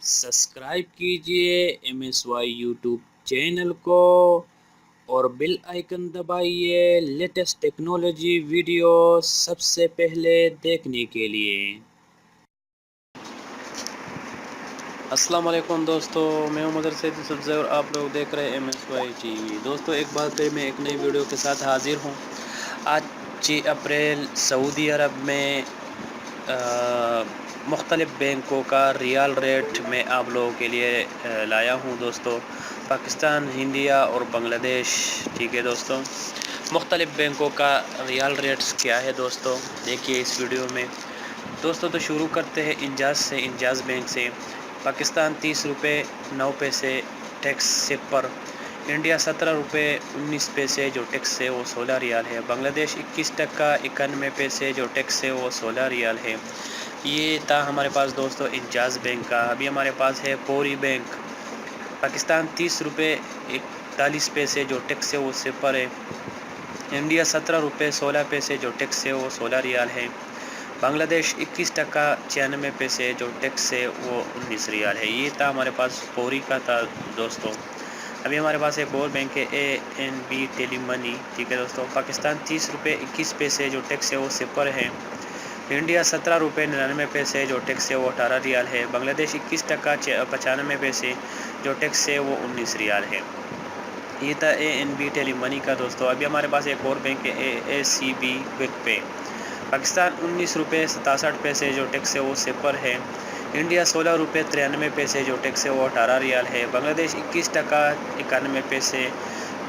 Subscribe कीजिए MSY YouTube channel को और बेल आइकन दबाइए लेटेस्ट टेक्नोलॉजी वीडियो सबसे पहले देखने के लिए। अस्सलाम वालेकुम दोस्तों, मैं हूं मदर सैयद सब्ज़ और आप लोग देख रहे हैं MSY TV। दोस्तों एक बार फिर मैं एक नई वीडियो के साथ हाजिर हूं। आज 6 अप्रैल सऊदी अरब में मुख्तलिफ़ बैंकों का रियाल रेट मैं आप लोगों के लिए लाया हूं दोस्तों। पाकिस्तान, इंडिया और बांग्लादेश, ठीक है दोस्तों। मुख्तलिफ़ बैंकों का रियाल रेट्स क्या है दोस्तों, देखिए इस वीडियो में। दोस्तों तो शुरू करते हैं इंजाज़ से। इंजाज़ बैंक से पाकिस्तान 30 रुपये 9 पैसे टैक्स से पर। इंडिया 17 रुपये 19 पैसे जो टैक्स है वो 16 रियाल है। बांग्लादेश 21 टका 91 पैसे जो टैक्स है वो 16 रियाल है। ये था हमारे पास दोस्तों इंजाज़ बैंक का। अभी हमारे पास है पौरी बैंक। पाकिस्तान 30 रुपये 41 पैसे जो टैक्स है वो सिपर है। इंडिया 17 रुपये 16 पैसे जो टैक्स है वो 16 रियाल है। बांग्लादेश 21 टका 96 पैसे जो टैक्स है वो 19 रियाल है। ये था हमारे पास पौरी का था दोस्तों। अभी हमारे पास एक और बैंक है ANB टेली मनी, ठीक है दोस्तों। पाकिस्तान 30 रुपये 21 पैसे जो टैक्स है वो सिपर है। इंडिया 17 रुपये 99 पैसे जो टैक्स है वो 18 रियाल है। बांग्लादेश 21 टका 95 पैसे जो टैक्स है वो 19 रियाल है। ये था ANB टेली मनी का दोस्तों। अभी हमारे पास एक और बैंक है ACB क्विक पे। पाकिस्तान 19 रुपये 67 पैसे जो टैक्स है वो सिपर है। इंडिया 16 रुपये 93 पैसे जो टैक्स है वो 18 रियाल है। बांग्लादेश 21 टका 91 पैसे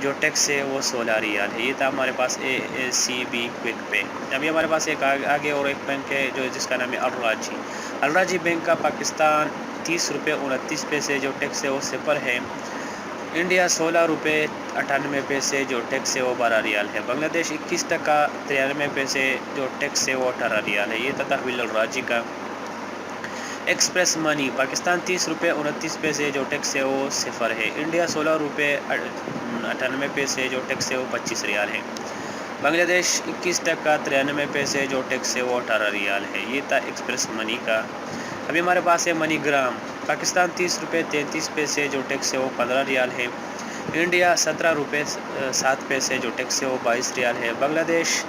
जो टैक्स है वो 16 रियाल है। ये था हमारे पास ACB क्विक पे। अभी हमारे पास एक आगे और एक बैंक है जो जिसका नाम है अल राजी बैंक का। पाकिस्तान 30 रुपये 29 पैसे जो टैक्स है वो सिपर है। इंडिया 16 रुपये 98 पैसे जो टैक्स है वो 12 रियाल है। बांग्लादेश 21 टका 93 पैसे जो टैक्स है वो 18 रियाल है। ये था तहवील अल राजी का। एक्सप्रेस मनी पाकिस्तान 30 रुपये 29 पैसे जो टैक्स है वो सिफर है। इंडिया 16 रुपये 98 पैसे जो टैक्स है वो 25 रियाल है। बांग्लादेश 21 टका 93 पैसे जो टैक्स है वो 18 रियाल है। ये था एक्सप्रेस मनी का। अभी हमारे पास है मनी ग्राम। पाकिस्तान 30 रुपये 33 पैसे जो टैक्स है वो 15 रियाल है। इंडिया 17 रुपये 7 पैसे जो टैक्स है वो 22 रियाल है। बांग्लादेश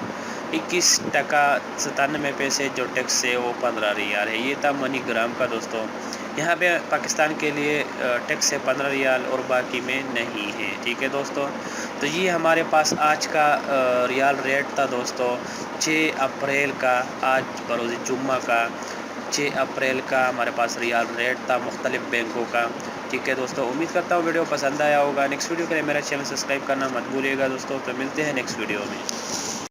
21 टका 97 पैसे जो टैक्स है वो 15 रियाल है। ये था मनी ग्राम का दोस्तों। यहाँ पे पाकिस्तान के लिए टैक्स है 15 रियाल और बाकी में नहीं है, ठीक है दोस्तों। तो ये हमारे पास आज का रियाल रेट था दोस्तों 6 अप्रैल का। आज बरोज़ जुम्मा का 6 अप्रैल का हमारे पास रियाल रेट था मुख्तलिफ़ बैंकों का, ठीक है दोस्तों। उम्मीद करता हूँ वीडियो पसंद आया होगा। नेक्स्ट वीडियो के लिए मेरा चैनल सब्सक्राइब करना मत भूलिएगा दोस्तों। तो मिलते हैं नेक्स्ट वीडियो में।